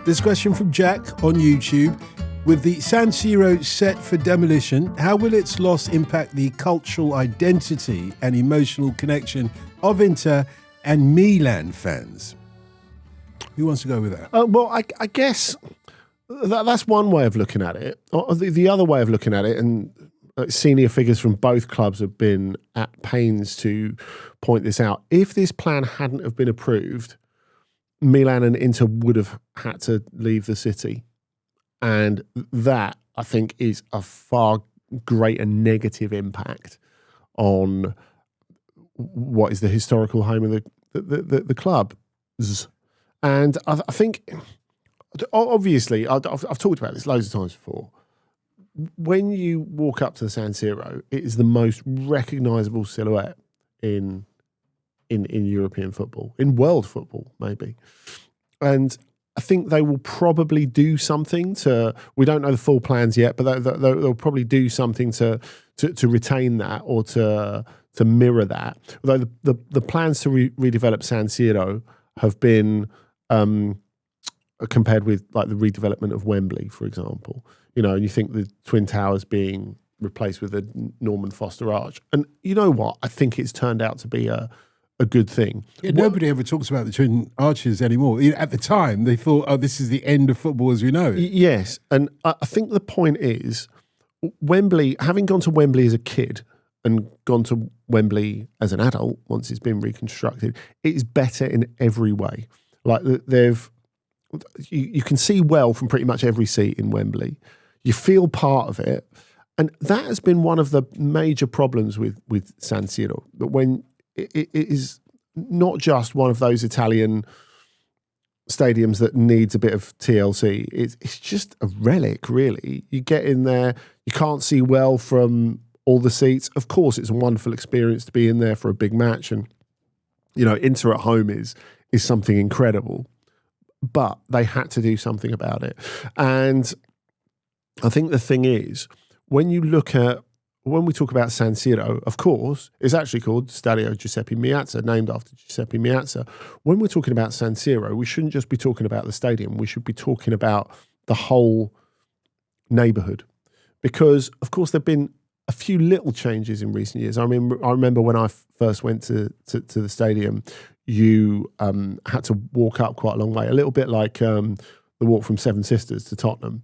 This question from Jack on YouTube. With the San Siro set for demolition, how will its loss impact the cultural identity and emotional connection of Inter and Milan fans? Who wants to go with that? Well, I guess that's one way of looking at it. The other way of looking at it, and senior figures from both clubs have been at pains to point this out, if this plan hadn't have been approved, Milan and Inter would have had to leave the city. And that, I think, is a far greater negative impact on what is the historical home of the clubs. And I think, obviously, I've talked about this loads of times before. When you walk up to the San Siro, it is the most recognisable silhouette in European football, in world football, maybe. And I think they will probably do something to. We don't know the full plans yet, but they'll probably do something to retain that or to mirror that. Although the plans to redevelop San Siro have been compared with like the redevelopment of Wembley, for example. You know, and you think the Twin Towers being replaced with a Norman Foster arch, and you know what? I think it's turned out to be a good thing. Yeah, nobody ever talks about the Twin Arches anymore. At the time, they thought, oh, this is the end of football as we know it. Yes, and I think the point is, Wembley, having gone to Wembley as a kid and gone to Wembley as an adult, once it's been reconstructed, it is better in every way. Like, you can see well from pretty much every seat in Wembley. You feel part of it. And that has been one of the major problems with San Siro, that when it is not just one of those Italian stadiums that needs a bit of TLC. It's just a relic, really. You get in there, you can't see well from all the seats. Of course, it's a wonderful experience to be in there for a big match, and you know, Inter at home is something incredible. But they had to do something about it, and I think the thing is, when we talk about San Siro, of course, it's actually called Stadio Giuseppe Meazza, named after Giuseppe Meazza. When we're talking about San Siro, we shouldn't just be talking about the stadium. We should be talking about the whole neighbourhood. Because, of course, there have been a few little changes in recent years. I remember when I first went to the stadium, you had to walk up quite a long way, a little bit like the walk from Seven Sisters to Tottenham.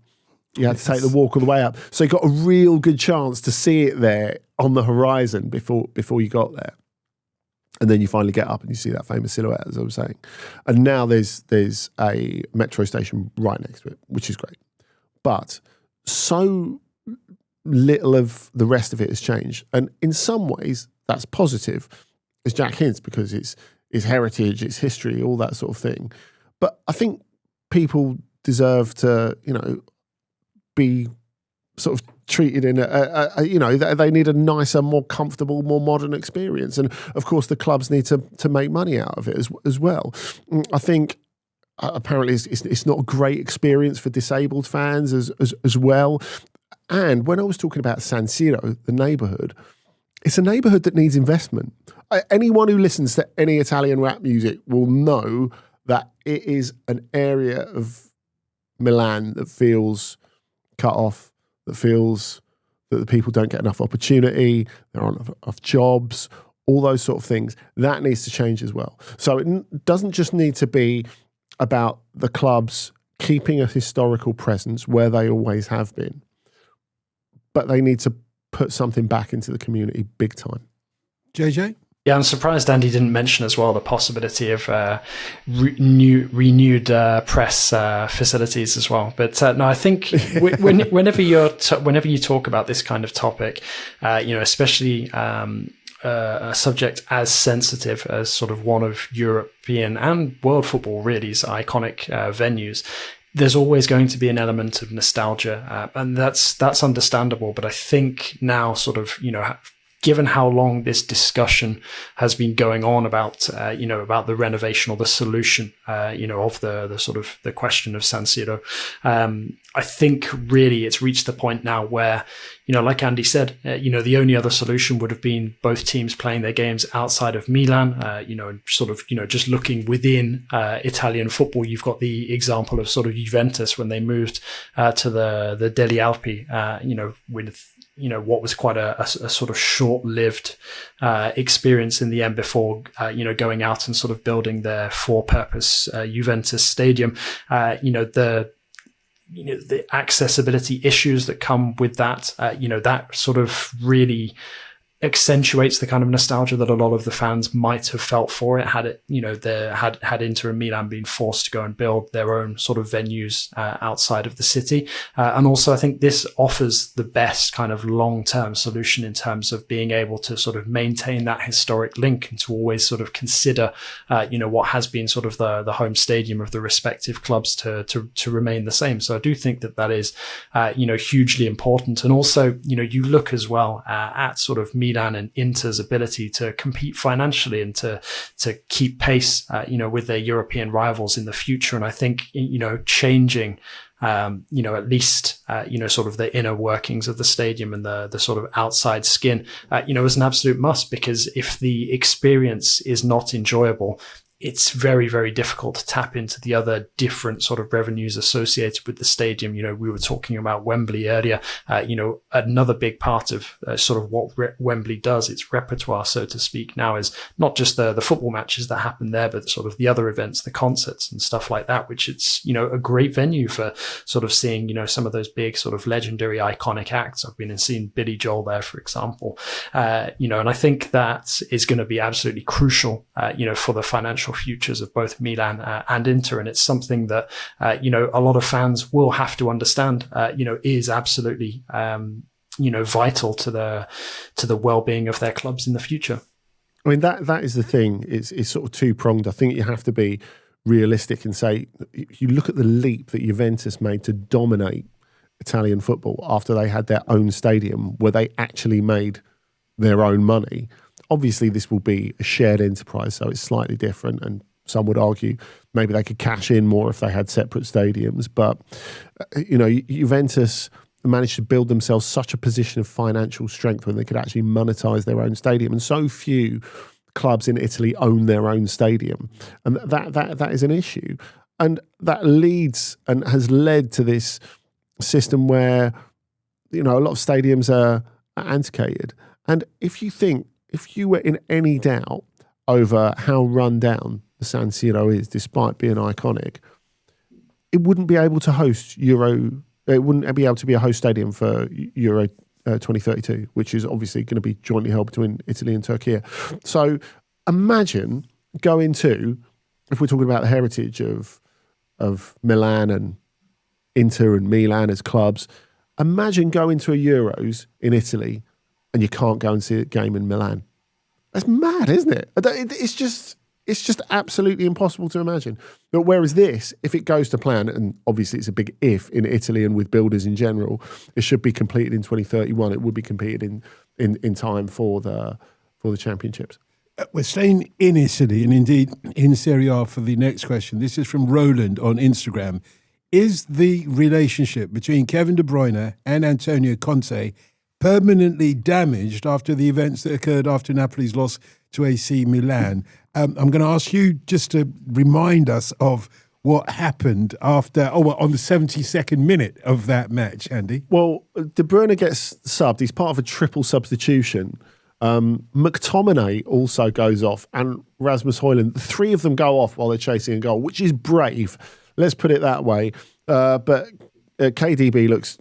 You had to take the walk all the way up. So you got a real good chance to see it there on the horizon before you got there. And then you finally get up and you see that famous silhouette, as I was saying. And now there's a metro station right next to it, which is great. But so little of the rest of it has changed. And in some ways, that's positive, as Jack hints, because it's heritage, it's history, all that sort of thing. But I think people deserve to, be sort of treated in they need a nicer, more comfortable, more modern experience. And of course the clubs need to make money out of it as well. I think apparently it's not a great experience for disabled fans as well. And when I was talking about San Siro, the neighbourhood, it's a neighbourhood that needs investment. Anyone who listens to any Italian rap music will know that it is an area of Milan that feels cut off, that feels that the people don't get enough opportunity, there aren't enough jobs, all those sort of things. That needs to change as well. So it doesn't just need to be about the clubs keeping a historical presence where they always have been, but they need to put something back into the community big time. JJ? Yeah, I'm surprised Andy didn't mention as well the possibility of renewed press facilities as well. But no, I think whenever you talk about this kind of topic, especially a subject as sensitive as sort of one of European and world football really's iconic venues, there's always going to be an element of nostalgia, and that's understandable. But I think now, sort of, given how long this discussion has been going on about, about the renovation or the solution, of the sort of the question of San Siro, I think really it's reached the point now where, like Andy said, the only other solution would have been both teams playing their games outside of Milan, and sort of, just looking within Italian football. You've got the example of sort of Juventus when they moved to the Delle Alpi, with, what was quite a sort of short-lived experience in the end before, going out and sort of building their for-purpose Juventus stadium. The accessibility issues that come with that, that sort of really accentuates the kind of nostalgia that a lot of the fans might have felt for it had it, had Inter and Milan been forced to go and build their own sort of venues outside of the city. And also I think this offers the best kind of long-term solution in terms of being able to sort of maintain that historic link and to always sort of consider, what has been sort of the home stadium of the respective clubs to remain the same. So I do think that is, hugely important. And also, you look as well at sort of Milan and Inter's ability to compete financially and to keep pace, with their European rivals in the future. And I think, changing, at least, sort of the inner workings of the stadium and the sort of outside skin, is an absolute must, because if the experience is not enjoyable, it's very, very difficult to tap into the other different sort of revenues associated with the stadium. We were talking about Wembley earlier. Another big part of sort of what Wembley does, its repertoire, so to speak, now is not just the football matches that happen there, but sort of the other events, the concerts and stuff like that, which it's, a great venue for sort of seeing, some of those big sort of legendary iconic acts. I've been and seen Billy Joel there, for example, and I think that is going to be absolutely crucial, for the financial futures of both Milan and Inter. And it's something that, a lot of fans will have to understand, is absolutely, vital to the well-being of their clubs in the future. I mean, that is the thing. It's sort of two-pronged. I think you have to be realistic and say, you look at the leap that Juventus made to dominate Italian football after they had their own stadium where they actually made their own money. Obviously, this will be a shared enterprise, so it's slightly different. And some would argue maybe they could cash in more if they had separate stadiums. But, Juventus managed to build themselves such a position of financial strength when they could actually monetize their own stadium. And so few clubs in Italy own their own stadium. And that is an issue. And that leads and has led to this system where, a lot of stadiums are antiquated. And if you were in any doubt over how run down the San Siro is, despite being iconic, it wouldn't be able to host it wouldn't be able to be a host stadium for Euro 2032, which is obviously going to be jointly held between Italy and Turkey. So imagine going to, if we're talking about the heritage of Milan and Inter and Milan as clubs, imagine going to a Euros in Italy and you can't go and see a game in Milan. That's mad, isn't it? It's just absolutely impossible to imagine. But whereas this, if it goes to plan, and obviously it's a big if in Italy and with builders in general, it should be completed in 2031. It would be completed in time for the championships. We're staying in Italy and indeed in Serie A for the next question. This is from Roland on Instagram. Is the relationship between Kevin De Bruyne and Antonio Conte permanently damaged after the events that occurred after Napoli's loss to AC Milan? I'm going to ask you just to remind us of what happened on the 72nd minute of that match, Andy. Well, De Bruyne gets subbed. He's part of a triple substitution. McTominay also goes off, and Rasmus Højlund. The three of them go off while they're chasing a goal, which is brave. Let's put it that way. But KDB looks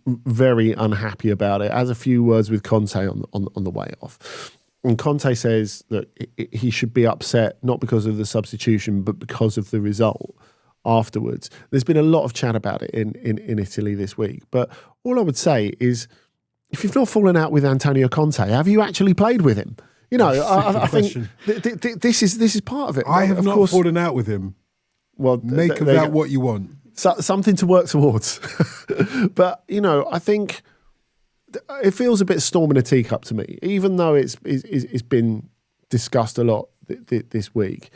very unhappy about it. Has a few words with Conte on the way off. And Conte says that he should be upset, not because of the substitution, but because of the result afterwards. There's been a lot of chat about it in Italy this week. But all I would say is, if you've not fallen out with Antonio Conte, have you actually played with him? I think this is part of it. I have not fallen out with him. Well, make of that what you want. Something to work towards. But, I think it feels a bit storm in a teacup to me, even though it's been discussed a lot this week.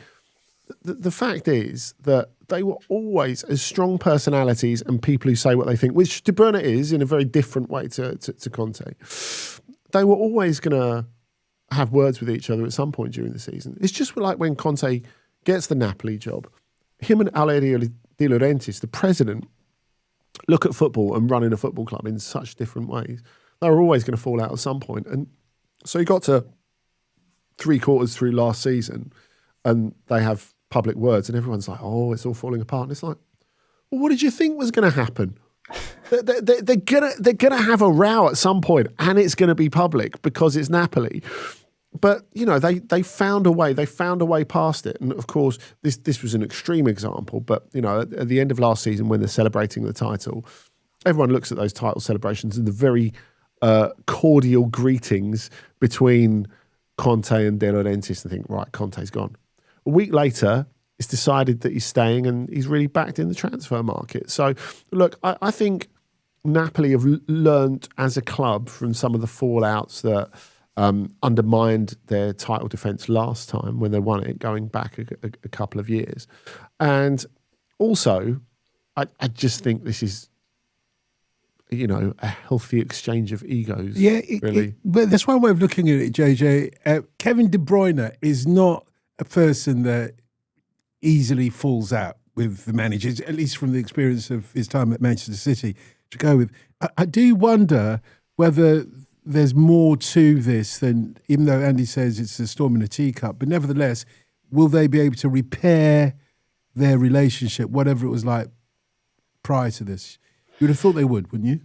The fact is that they were always as strong personalities and people who say what they think, which De Bruyne is in a very different way to Conte. They were always going to have words with each other at some point during the season. It's just like when Conte gets the Napoli job, him and Valerio De Laurentiis, the president, look at football and running a football club in such different ways. They were always going to fall out at some point. And so he got to 3/4 through last season and they have public words and everyone's like, oh, it's all falling apart. And it's like, well, what did you think was going to happen? They're gonna have a row at some point and it's going to be public because it's Napoli. But, you know, they found a way. They found a way past it. And, of course, this was an extreme example. But, you know, at the end of last season when they're celebrating the title, everyone looks at those title celebrations and the very cordial greetings between Conte and De Laurentiis and think, right, Conte's gone. A week later, it's decided that he's staying and he's really backed in the transfer market. So, look, I think Napoli have learned as a club from some of the fallouts that undermined their title defence last time when they won it, going back a couple of years. And also, I just think this is, you know, a healthy exchange of egos. Yeah, really. But that's one way of looking at it, JJ. Kevin De Bruyne is not a person that easily falls out with the managers, at least from the experience of his time at Manchester City to go with. I do wonder whether there's more to this than, even though Andy says it's a storm in a teacup, but nevertheless, will they be able to repair their relationship, whatever it was like prior to this? You would have thought they would, wouldn't you?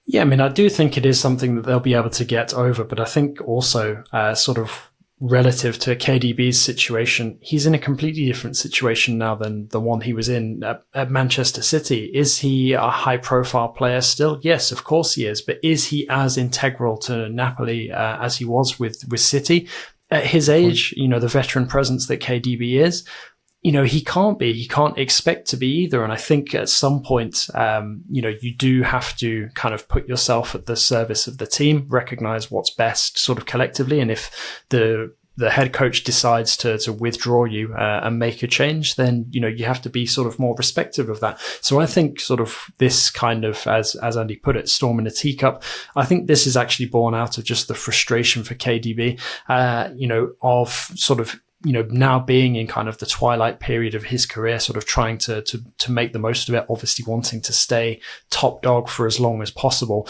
Yeah, I mean, I do think it is something that they'll be able to get over, but I think also sort of relative to KDB's situation, he's in a completely different situation now than the one he was in at Manchester City. Is he a high-profile player still? Yes, of course he is. But is he as integral to Napoli as he was with City? At his age, you know, the veteran presence that KDB is, you know, he can't be. He can't expect to be either. And I think at some point, you know, you do have to kind of put yourself at the service of the team, recognize what's best sort of collectively. And if the head coach decides to withdraw you and make a change, then, you know, you have to be sort of more respectful of that. So I think sort of this kind of, as Andy put it, storm in a teacup, I think this is actually born out of just the frustration for KDB, you know, of sort of, you know, now being in kind of the twilight period of his career, sort of trying to make the most of it, obviously wanting to stay top dog for as long as possible.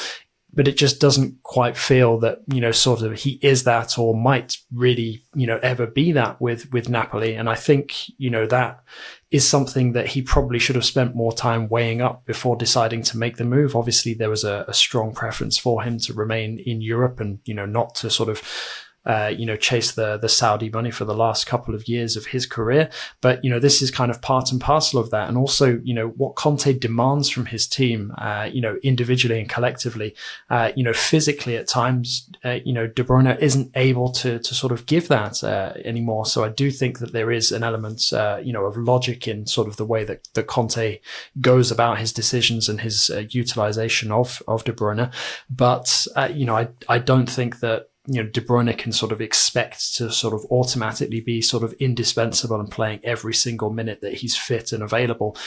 But it just doesn't quite feel that, you know, sort of he is that or might really, you know, ever be that with Napoli. And I think, you know, that is something that he probably should have spent more time weighing up before deciding to make the move. Obviously, there was a strong preference for him to remain in Europe and, you know, not to sort of you know, chase the Saudi money for the last couple of years of his career. But, you know, this is kind of part and parcel of that. And also, you know, what Conte demands from his team, you know, individually and collectively, you know, physically at times, you know, De Bruyne isn't able to sort of give that anymore. So I do think that there is an element, you know, of logic in sort of the way that Conte goes about his decisions and his utilization of De Bruyne. But, you know, I don't think that, you know, De Bruyne can sort of expect to sort of automatically be sort of indispensable and playing every single minute that he's fit and available,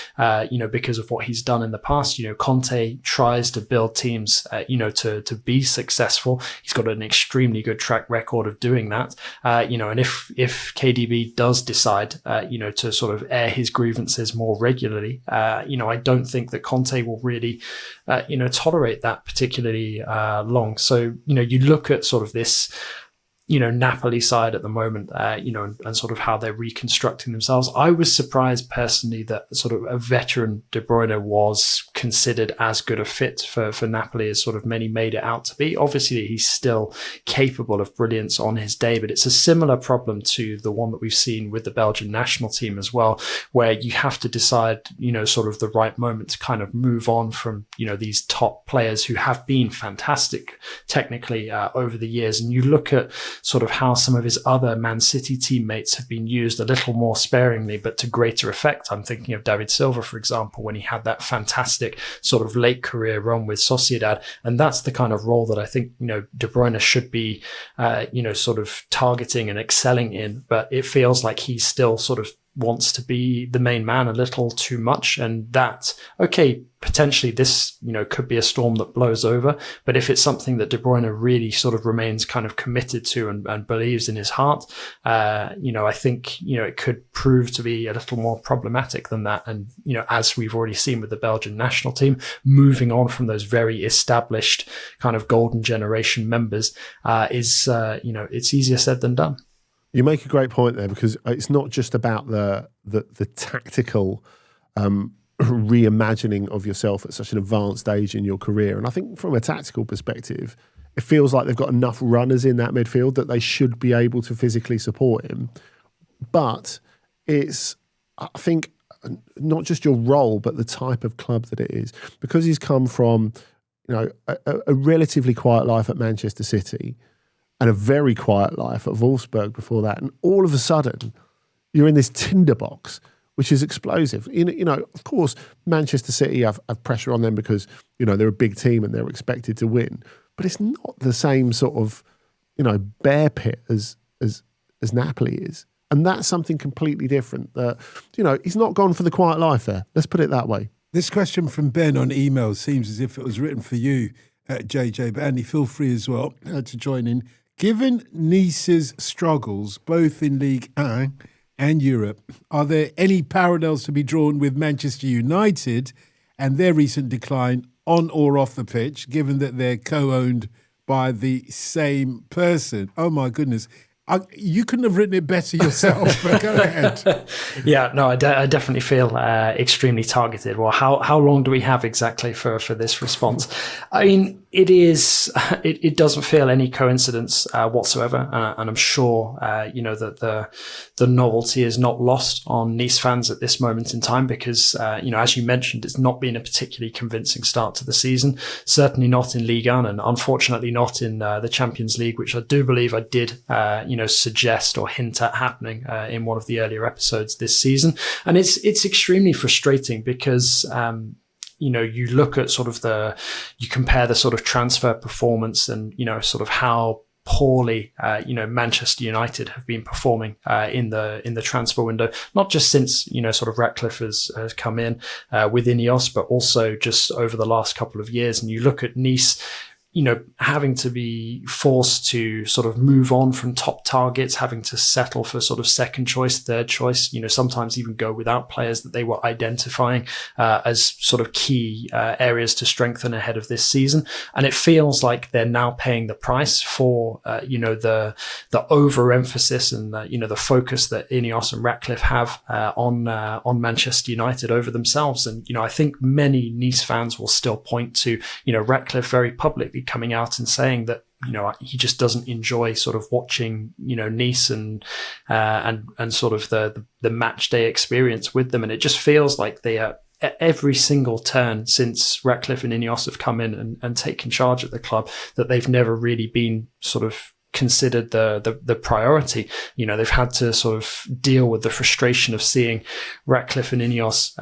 you know, because of what he's done in the past. You know, Conte tries to build teams, you know, to be successful. He's got an extremely good track record of doing that. You know, and if KDB does decide, you know, to sort of air his grievances more regularly, you know, I don't think that Conte will really, you know, tolerate that particularly long. So, you know, you look at sort of this, you know, Napoli side at the moment, you know, and sort of how they're reconstructing themselves. I was surprised personally that sort of a veteran De Bruyne was considered as good a fit for Napoli as sort of many made it out to be. Obviously, he's still capable of brilliance on his day, but it's a similar problem to the one that we've seen with the Belgian national team as well, where you have to decide, you know, sort of the right moment to kind of move on from, you know, these top players who have been fantastic technically over the years. And you look at sort of how some of his other Man City teammates have been used a little more sparingly, but to greater effect. I'm thinking of David Silva, for example, when he had that fantastic sort of late career run with Sociedad. And that's the kind of role that I think, De Bruyne should be, sort of targeting and excelling in. But it feels like he's still sort of wants to be the main man a little too much. And that, okay, potentially this, could be a storm that blows over. But if it's something that De Bruyne really sort of remains kind of committed to and believes in his heart, I think, it could prove to be a little more problematic than that. And, as we've already seen with the Belgian national team, moving on from those very established kind of golden generation members is it's easier said than done. You make a great point there, because it's not just about the tactical reimagining of yourself at such an advanced age in your career. And I think from a tactical perspective, it feels like they've got enough runners in that midfield that they should be able to physically support him. But it's, I think, not just your role, but the type of club that it is. Because he's come from, a relatively quiet life at Manchester City and a very quiet life at Wolfsburg before that. And all of a sudden, you're in this tinderbox, which is explosive. Of course, Manchester City have pressure on them because, they're a big team and they're expected to win. But it's not the same sort of, bear pit as Napoli is. And that's something completely different. That, he's not gone for the quiet life there. Let's put it that way. This question from Ben on email seems as if it was written for you, JJ. But Andy, feel free as well to join in. Given Nice's struggles, both in Ligue 1 and Europe, are there any parallels to be drawn with Manchester United and their recent decline on or off the pitch, given that they're co-owned by the same person? Oh, my goodness. You couldn't have written it better yourself, but go ahead. Yeah, no, I definitely feel extremely targeted. Well, how long do we have exactly for this response? I mean, it doesn't feel any coincidence whatsoever, and I'm sure that the novelty is not lost on Nice fans at this moment in time, because as you mentioned, it's not been a particularly convincing start to the season. Certainly not in Ligue 1, and unfortunately not in the Champions League, which I do believe I did suggest or hint at happening in one of the earlier episodes this season. And it's extremely frustrating because you look at you compare the sort of transfer performance and, sort of how poorly, Manchester United have been performing in the transfer window, not just since, sort of Ratcliffe has come in with Ineos, but also just over the last couple of years. And you look at Nice, having to be forced to sort of move on from top targets, having to settle for sort of second choice, third choice, sometimes even go without players that they were identifying as sort of key areas to strengthen ahead of this season. And it feels like they're now paying the price for, the overemphasis and, the focus that Ineos and Ratcliffe have on Manchester United over themselves. And, I think many Nice fans will still point to, Ratcliffe very publicly coming out and saying that he just doesn't enjoy sort of watching Nice and sort of the match day experience with them, and it just feels like they are at every single turn since Ratcliffe and Ineos have come in and taken charge at the club, that they've never really been sort of considered the priority. They've had to sort of deal with the frustration of seeing Ratcliffe and Ineos,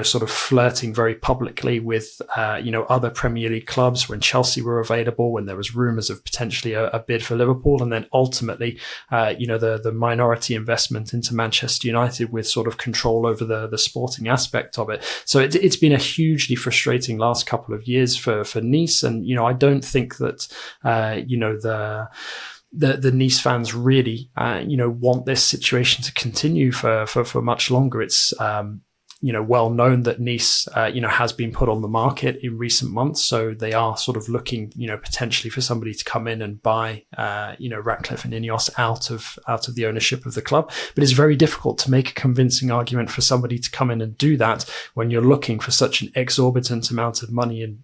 sort of flirting very publicly with, other Premier League clubs when Chelsea were available, when there was rumours of potentially a bid for Liverpool, and then ultimately, the minority investment into Manchester United with sort of control over the sporting aspect of it. So it's been a hugely frustrating last couple of years for Nice, and I don't think that the Nice fans really, want this situation to continue for much longer. It's, well known that Nice, has been put on the market in recent months. So they are sort of looking, potentially for somebody to come in and buy, Ratcliffe and Ineos out of the ownership of the club. But it's very difficult to make a convincing argument for somebody to come in and do that when you're looking for such an exorbitant amount of money and,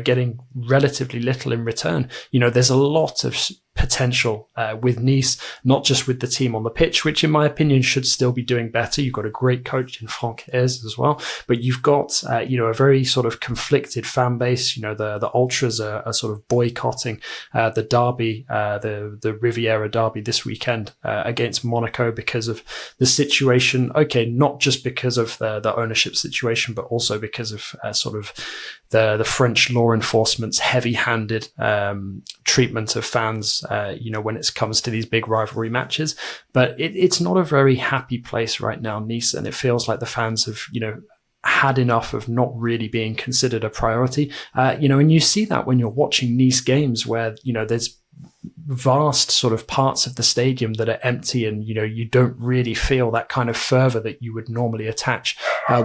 getting relatively little in return. There's a lot of potential with Nice, not just with the team on the pitch, which in my opinion should still be doing better. You've got a great coach in Franck Hez as well, but you've got a very sort of conflicted fan base. The ultras are sort of boycotting the derby, the Riviera derby this weekend against Monaco because of the situation. Okay, not just because of the ownership situation, but also because of sort of the French law enforcement's heavy-handed treatment of fans, when it comes to these big rivalry matches. But it's not a very happy place right now, Nice, and it feels like the fans have, had enough of not really being considered a priority. And you see that when you're watching Nice games where, there's vast sort of parts of the stadium that are empty, and you don't really feel that kind of fervor that you would normally attach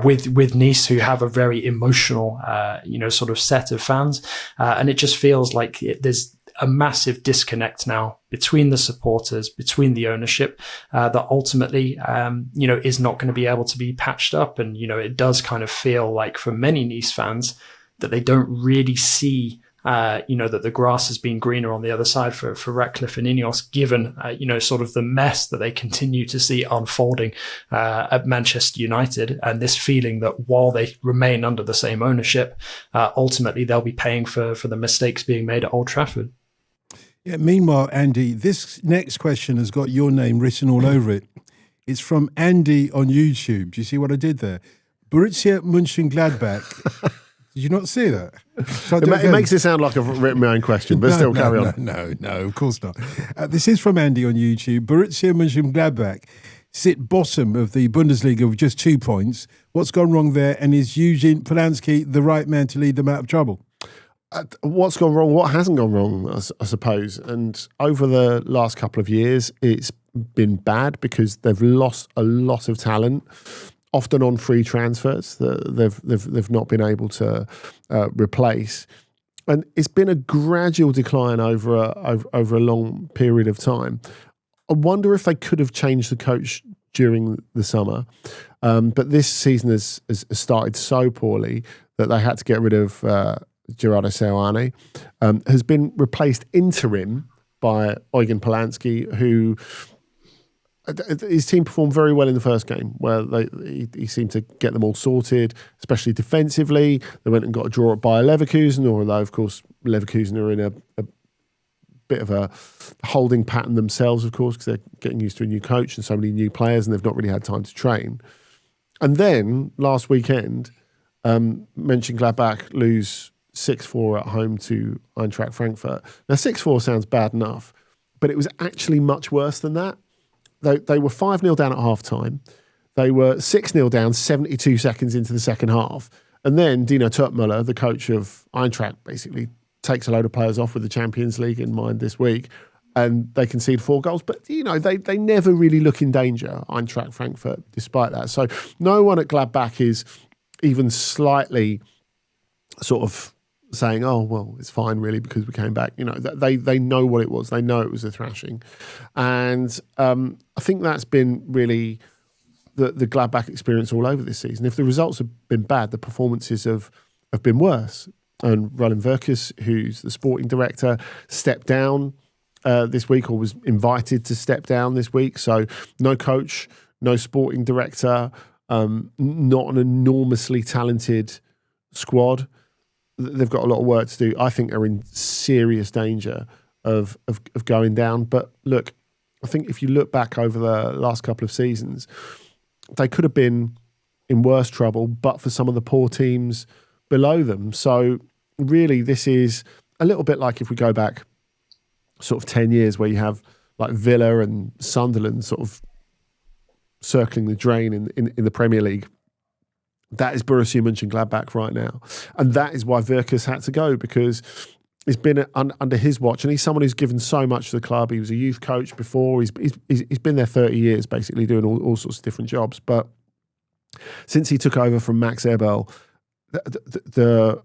with Nice, who have a very emotional sort of set of fans, and it just feels like there's a massive disconnect now between the supporters, between the ownership, that ultimately is not going to be able to be patched up. And it does kind of feel like for many Nice fans that they don't really see that the grass has been greener on the other side for Ratcliffe and Ineos, given, sort of the mess that they continue to see unfolding at Manchester United, and this feeling that while they remain under the same ownership, ultimately they'll be paying for the mistakes being made at Old Trafford. Yeah, meanwhile, Andy, this next question has got your name written all over it. It's from Andy on YouTube. Do you see what I did there? Borussia Mönchengladbach. Did you not see that? It makes it sound like I've written my own question, but still carry on. No, of course not. This is from Andy on YouTube. Borussia Mönchengladbach sit bottom of the Bundesliga with just 2 points. What's gone wrong there? And is Eugene Polanski the right man to lead them out of trouble? What's gone wrong? What hasn't gone wrong, I suppose. And over the last couple of years, it's been bad because they've lost a lot of talent, often on free transfers that they've not been able to replace, and it's been a gradual decline over a long period of time. I wonder if they could have changed the coach during the summer, but this season has started so poorly that they had to get rid of Gerardo Seoane. Has been replaced interim by Eugen Polanski, who. His team performed very well in the first game, where he seemed to get them all sorted, especially defensively. They went and got a draw at Bayer Leverkusen, although, of course, Leverkusen are in a bit of a holding pattern themselves, of course, because they're getting used to a new coach and so many new players, and they've not really had time to train. And then, last weekend, Mönchengladbach lose 6-4 at home to Eintracht Frankfurt. Now, 6-4 sounds bad enough, but it was actually much worse than that. They were 5-0 down at half-time. They were 6-0 down 72 seconds into the second half. And then Dino Turkmüller, the coach of Eintracht, basically takes a load of players off with the Champions League in mind this week, and they concede 4 goals. But, they never really look in danger, Eintracht Frankfurt, despite that. So no one at Gladbach is even slightly sort of saying, oh, well, it's fine really because we came back. They know what it was. They know it was a thrashing. And I think that's been really the Gladbach experience all over this season. If the results have been bad, the performances have been worse. And Roland Verkus, who's the sporting director, stepped down this week, or was invited to step down this week. So no coach, no sporting director, not an enormously talented squad. They've got a lot of work to do. I think they're in serious danger of going down. But look, I think if you look back over the last couple of seasons, they could have been in worse trouble, but for some of the poor teams below them. So really, this is a little bit like if we go back sort of 10 years where you have like Villa and Sunderland sort of circling the drain in the Premier League. That is Borussia Mönchengladbach right now. And that is why Verkus had to go, because it's been under his watch, and he's someone who's given so much to the club. He was a youth coach before. He's been there 30 years, basically, doing all sorts of different jobs. But since he took over from Max Eberl, the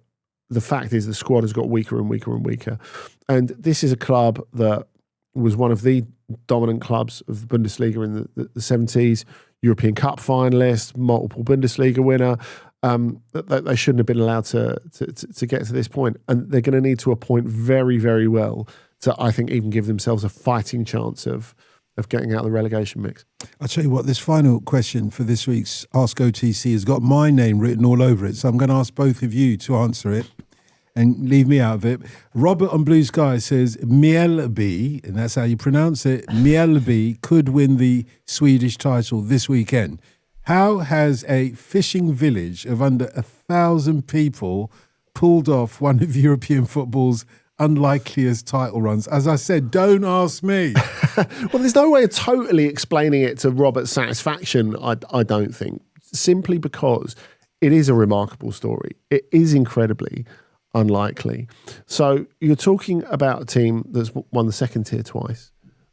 fact is the squad has got weaker and weaker and weaker. And this is a club that was one of the dominant clubs of the Bundesliga in the 70s, European Cup finalist, multiple Bundesliga winner. They shouldn't have been allowed to get to this point. And they're going to need to appoint very, very well to, I think, even give themselves a fighting chance of getting out of the relegation mix. I'll tell you what, this final question for this week's Ask OTC has got my name written all over it, so I'm going to ask both of you to answer it and leave me out of it. Robert on Blue Sky says Mjällby, and that's how you pronounce it, Mjällby could win the Swedish title this weekend. How has a fishing village of under 1,000 people pulled off one of European football's unlikeliest title runs? As I said, don't ask me. Well, there's no way of totally explaining it to Robert's satisfaction, I don't think, simply because it is a remarkable story. It is incredibly unlikely. So you're talking about a team that's won the second tier twice,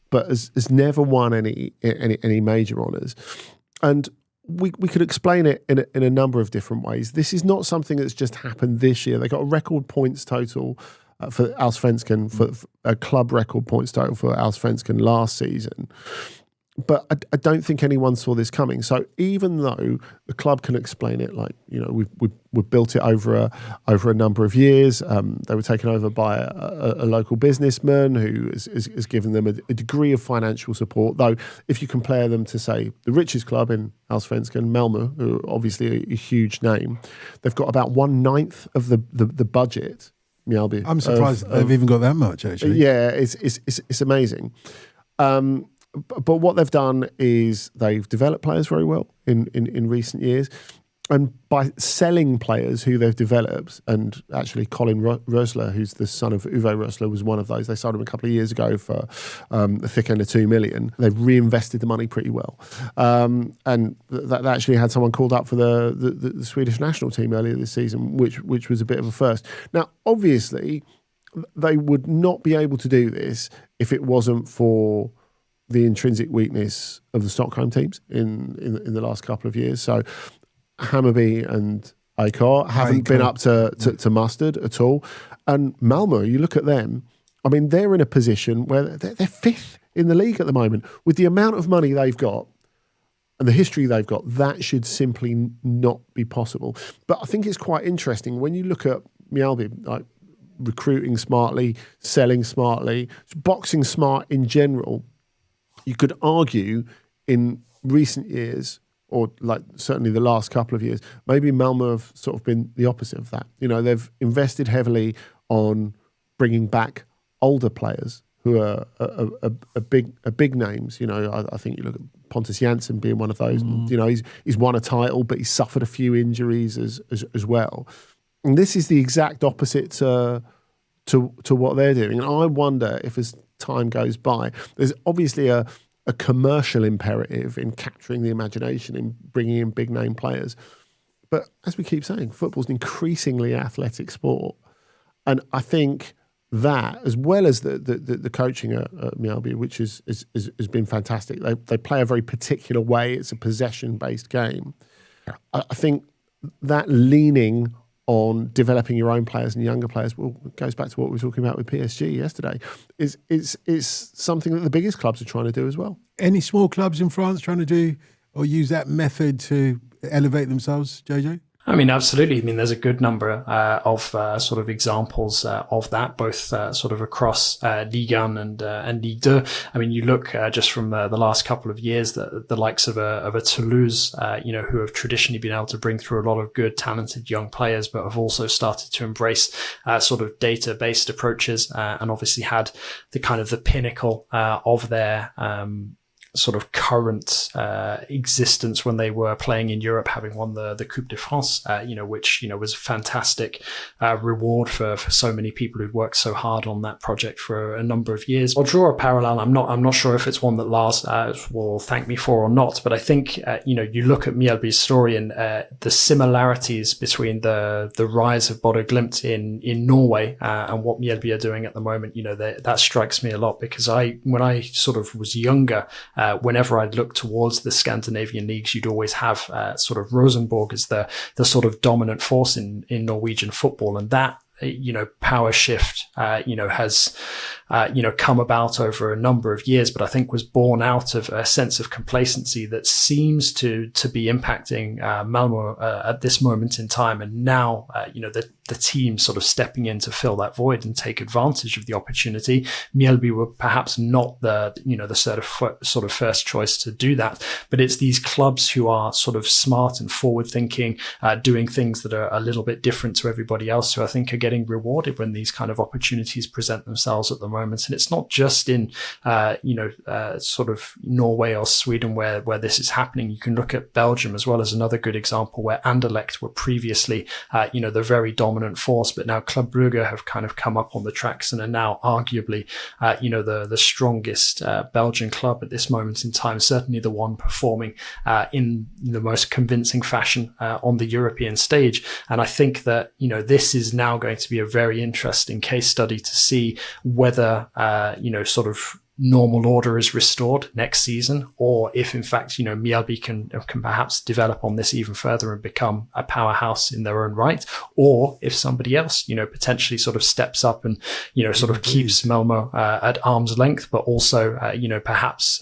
but has never won any major honours. And we could explain it in a number of different ways. This is not something that's just happened this year. They got a record points total for Allsvenskan, for a club record points total for Allsvenskan last season. But I don't think anyone saw this coming. So even though the club can explain it, like, you know, we've built it over a number of years. They were taken over by a local businessman who has given them a degree of financial support. Though, if you compare them to, say, the richest club in Allsvenskan, Malmö, who are obviously a huge name, they've got about 1/9 of the budget. Mjällby. I'm surprised they've even got that much, actually. Yeah, it's amazing. But what they've done is they've developed players very well in recent years. And by selling players who they've developed, and actually Colin Rösler, who's the son of Uwe Rösler, was one of those. They sold him a couple of years ago for the thick end of 2 million. They've reinvested the money pretty well. And that actually had someone called up for the Swedish national team earlier this season, which was a bit of a first. Now, obviously, they would not be able to do this if it wasn't for the intrinsic weakness of the Stockholm teams in the last couple of years. So Hammarby and Aikar haven't been up to mustard at all. And Malmö, you look at them, I mean, they're in a position where they're fifth in the league at the moment. With the amount of money they've got and the history they've got, that should simply not be possible. But I think it's quite interesting when you look at Mjällby, like recruiting smartly, selling smartly, boxing smart in general. You could argue in recent years, or like certainly the last couple of years, maybe Malmö have sort of been the opposite of that. You know, they've invested heavily on bringing back older players who are big names. You know, I think you look at Pontus Jansson being one of those. You know, he's won a title, but he's suffered a few injuries as well. And this is the exact opposite to what they're doing. And I wonder if as time goes by, there's obviously a commercial imperative in capturing the imagination, in bringing in big name players. But as we keep saying, football's an increasingly athletic sport. And I think that, as well as the coaching at Mjällby, which has been fantastic, they play a very particular way. It's a possession-based game. I think that leaning on developing your own players and younger players, well, it goes back to what we were talking about with PSG yesterday, is something that the biggest clubs are trying to do as well. Any small clubs in France trying to do or use that method to elevate themselves, JJ? I mean, absolutely. I mean, there's a good number of sort of examples of that, both sort of across Ligue 1 and Ligue 2. I mean, you look just from the last couple of years, the likes of a Toulouse, you know, who have traditionally been able to bring through a lot of good, talented young players, but have also started to embrace sort of data-based approaches, and obviously had the kind of the pinnacle of their sort of current existence when they were playing in Europe, having won the Coupe de France, you know, which, you know, was a fantastic reward for so many people who'd worked so hard on that project for a number of years. I'll draw a parallel. I'm not sure if it's one that Lars will thank me for or not, but I think you know, you look at Mjällby's story and the similarities between the rise of Bodø Glimt in Norway and what Mjällby are doing at the moment. You know, that strikes me a lot, because when I sort of was younger, whenever I'd look towards the Scandinavian leagues, you'd always have sort of Rosenborg as the sort of dominant force in Norwegian football. And that, you know, power shift, you know, has, you know, come about over a number of years, but I think was born out of a sense of complacency that seems to be impacting Malmö at this moment in time. And now, you know, the the team sort of stepping in to fill that void and take advantage of the opportunity. Mjällby were perhaps not the sort of first choice to do that, but it's these clubs who are sort of smart and forward thinking, doing things that are a little bit different to everybody else, who I think are getting rewarded when these kind of opportunities present themselves at the moment. And it's not just in sort of Norway or Sweden where this is happening. You can look at Belgium as well as another good example, where Anderlecht were previously the very dominant force, but now Club Brugge have kind of come up on the tracks and are now arguably the strongest Belgian club at this moment in time, certainly the one performing in the most convincing fashion on the European stage. And I think that this is now going to be a very interesting case study to see whether sort of normal order is restored next season, or if in fact Mjällby can perhaps develop on this even further and become a powerhouse in their own right, or if somebody else potentially sort of steps up and sort of keeps Malmö at arm's length, but also perhaps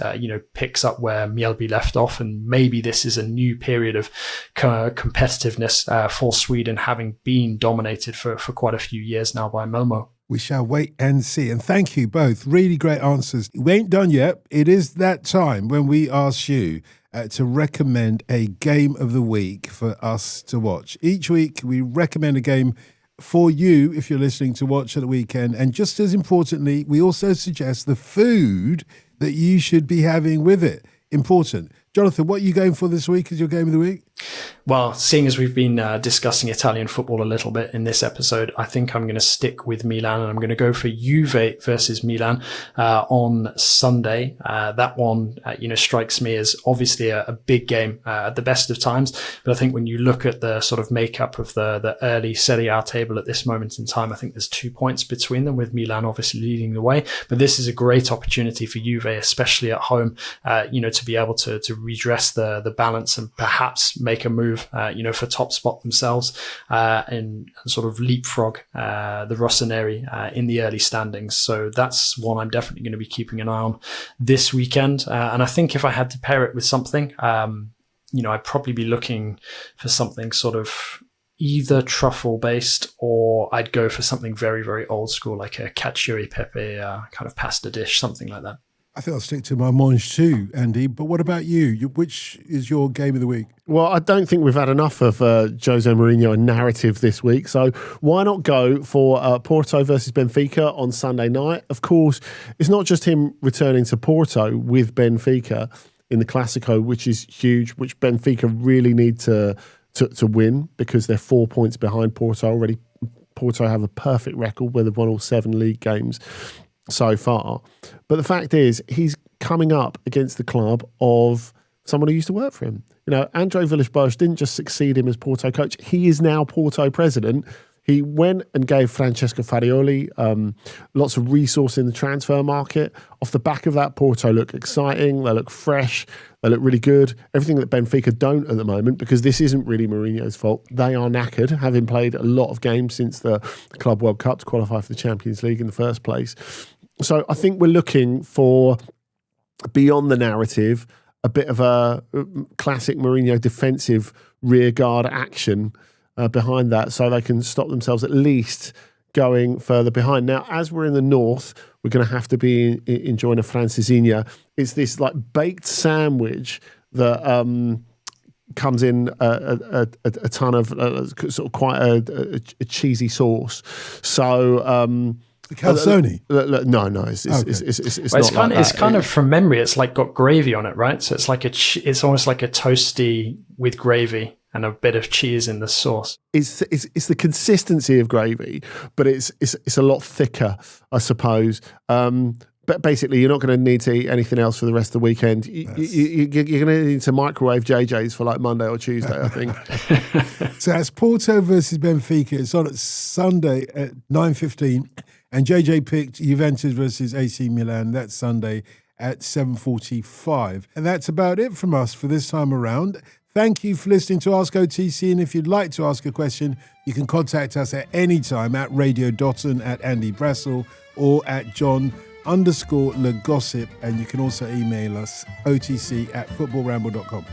picks up where Mjällby left off, and maybe this is a new period of competitiveness for Sweden, having been dominated for quite a few years now by Malmö. We shall wait and see. And thank you both. Really great answers. We ain't done yet. It is that time when we ask you to recommend a game of the week for us to watch. Each week, we recommend a game for you if you're listening to watch at the weekend. And just as importantly, we also suggest the food that you should be having with it. Important. Jonathan, what are you going for this week as your game of the week? Well, seeing as we've been discussing Italian football a little bit in this episode, I think I'm going to stick with Milan, and I'm going to go for Juve versus Milan on Sunday. That one, strikes me as obviously a big game at the best of times. But I think when you look at the sort of makeup of the early Serie A table at this moment in time, I think there's 2 points between them, with Milan obviously leading the way. But this is a great opportunity for Juve, especially at home, to be able to redress the balance and perhaps make a move, for top spot themselves and sort of leapfrog the Rossoneri in the early standings. So that's one I'm definitely going to be keeping an eye on this weekend. And I think if I had to pair it with something, I'd probably be looking for something sort of either truffle based, or I'd go for something very, very old school, like a cacio e pepe kind of pasta dish, something like that. I think I'll stick to my mange too, Andy. But what about you? Which is your game of the week? Well, I don't think we've had enough of Jose Mourinho and narrative this week. So why not go for Porto versus Benfica on Sunday night? Of course, it's not just him returning to Porto with Benfica in the Clásico, which is huge, which Benfica really need to win, because they're 4 points behind Porto already. Porto have a perfect record where they've won all 7 league games so far. But the fact is, he's coming up against the club of someone who used to work for him. Andre Villas-Boas didn't just succeed him as Porto coach. He is now Porto president. He went and gave Francesco Farioli lots of resource in the transfer market. Off the back of that, Porto look exciting. They look fresh. They look really good. Everything that Benfica don't at the moment, because this isn't really Mourinho's fault. They are knackered, having played a lot of games since the Club World Cup to qualify for the Champions League in the first place. So I think we're looking for, beyond the narrative, a bit of a classic Mourinho defensive rearguard action behind that, so they can stop themselves at least going further behind. Now, as we're in the north, we're going to have to be enjoying a francesinha. It's this like baked sandwich that comes in a ton of sort of quite a cheesy sauce. So the calzone? No, it's not. It's kind of from memory. It's like got gravy on it, right? So it's like it's almost like a toasty with gravy and a bit of cheese in the sauce. It's the consistency of gravy, but it's a lot thicker, I suppose. But basically, you're not going to need to eat anything else for the rest of the weekend. You're going to need to microwave JJ's for like Monday or Tuesday, I think. So that's Porto versus Benfica. It's on at Sunday at 9:15. And JJ picked Juventus versus AC Milan. That's Sunday at 7:45. And that's about it from us for this time around. Thank you for listening to Ask OTC. And if you'd like to ask a question, you can contact us at any time at Radio Dotun, at Andy Brassel, or at John_LeGossip. And you can also email us otc@footballramble.com.